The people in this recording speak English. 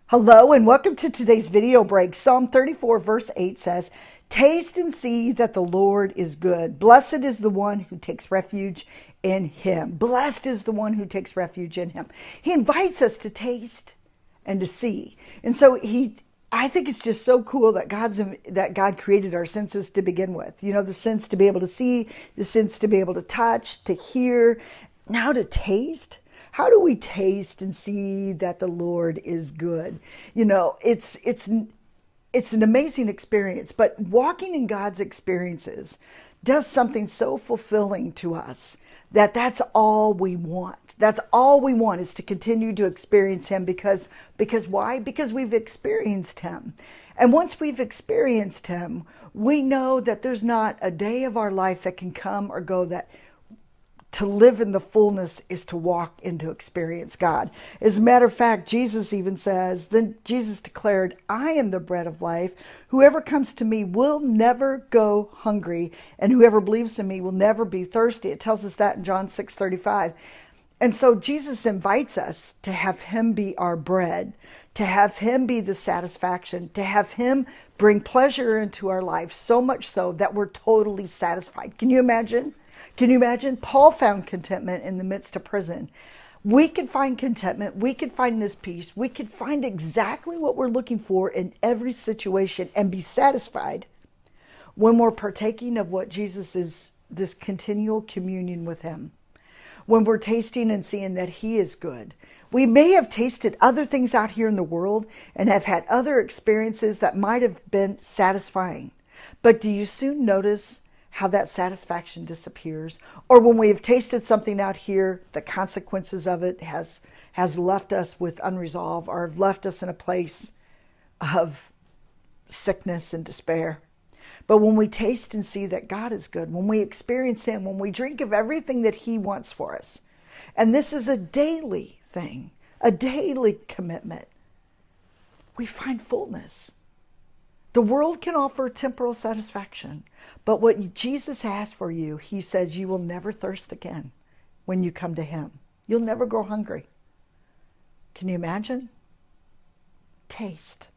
Hello and welcome to today's video break. Psalm 34 verse 8 says, "Taste and see that the Lord is good. Blessed is the one who takes refuge in him." Blessed is the one who takes refuge in him. He invites us to taste and to see. And so I think it's just so cool that God created our senses to begin with. You know, the sense to be able to see, the sense to be able to touch, to hear, now to taste. How do we taste and see that the Lord is good? You know, it's an amazing experience, but walking in God's experiences does something so fulfilling to us that's all we want. That's all we want, is to continue to experience him because why? Because we've experienced him. And once we've experienced him, we know that there's not a day of our life that can come or go that to live in the fullness is to walk into experience God. As a matter of fact, Jesus even says, then Jesus declared, "I am the bread of life. Whoever comes to me will never go hungry, and whoever believes in me will never be thirsty." It tells us that in John 6:35. And so Jesus invites us to have him be our bread, to have him be the satisfaction, to have him bring pleasure into our life, so much so that we're totally satisfied. Can you imagine? Can you imagine? Paul found contentment in the midst of prison. We could find contentment. We could find this peace. We could find exactly what we're looking for in every situation and be satisfied when we're partaking of what Jesus is, this continual communion with him. When we're tasting and seeing that he is good. We may have tasted other things out here in the world and have had other experiences that might have been satisfying. But do you soon notice how that satisfaction disappears? Or when we have tasted something out here, the consequences of it has left us with unresolved, or have left us in a place of sickness and despair. But when we taste and see that God is good, when we experience him, when we drink of everything that he wants for us, and this is a daily thing, a daily commitment, we find fullness. The world can offer temporal satisfaction, but what Jesus has for you, he says, you will never thirst again when you come to him. You'll never go hungry. Can you imagine? Taste.